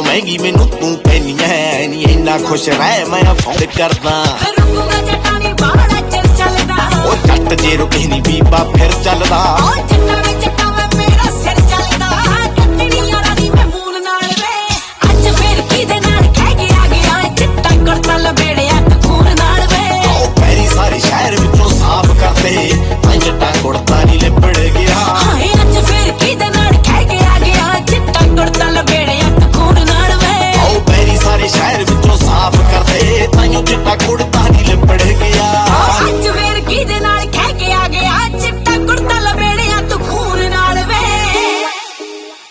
महंगी मैनू तू पैनी है नी इन्ना खुश रह मैं अफोर्ड करदा ओ जट जे रुके नी बीबा फिर चलदा पैरी सारे शहर विचों साफ करते जट्टा कुड़ता नी लिपड़ गया पैरी सारे शहर विचों साफ करते ताइयों चिट्टा कुड़ता नी लिपड़ गया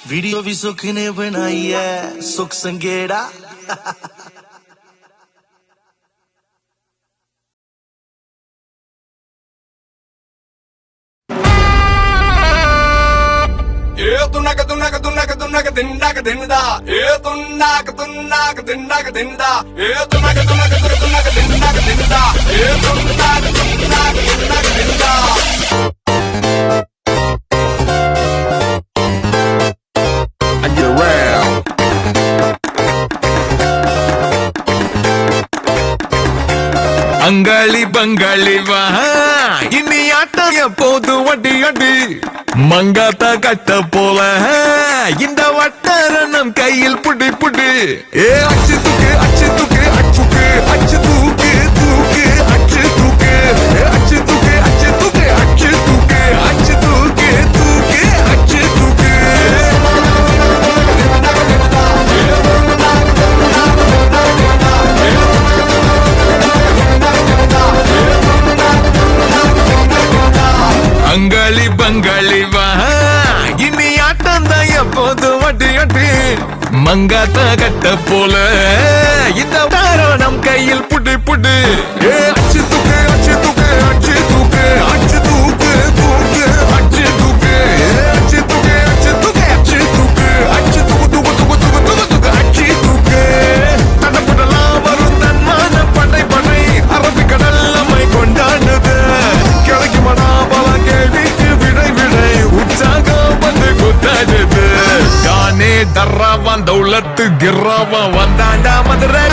वीडियो भी सुख ने बनाई है सुख संगेड़ा திண்டாக திண்டா ஏ துன்னாக துன்னாக திண்டாக திண்டா ஏ துன்னாக துன்னாக துன்னாக திண்டாக திண்டா ஏ துன்னாக துன்னாக திண்டாக திண்டா I get around அங்காளி பங்காளி வா இனி ஆட்டம் எப்போது வட்டி அடி மங்காத்த கட்ட போல இந்த வட்டாரணம் கையில் புடி புடி ஏ அச்சு தூக்கு அச்சு தூக்கு அச்சுக்கு அச்சு தூக்கு தூக்கு அச்சு தூக்கு அச்சு தூக்கு அச்சு தூக்கு அச்சு தூக்கு அச்சு தூக்கு தூக்கு அச்சு தூக்கு அங்காளி பங்காளி வா இனி ஆட்டம் தான் எப்போது வட்டி அட்டி மங்காத்த கட்ட போல இந்த தாரணம் கையில் புடி புடி ஏ அச்சு தூக்கு அச்சு தூக்கு அச்சு தூக்கு அச்சு தூக்கு தூக்கு அச்சு தூக்கு அச்சு தூக்கு அச்சு தூக்கு அச்சு தூக்கு அச்சு தூக்கு தூக்கு தூக்கு தூக்கு தூக்கு தூக்கு அச்சு தூக்கு தடப்படலாம் வரும் தன்மான படை படை அரபிக்கடல் நம்மை கொண்டாடுது கிழக்கு மனாபல கேள்விக்கு விடை விடை உற்சாகம் வந்து குத்தாடுது கானே டர்ராவான் தௌலத்து கிர்ராவான் வந்தாண்டா மதுரை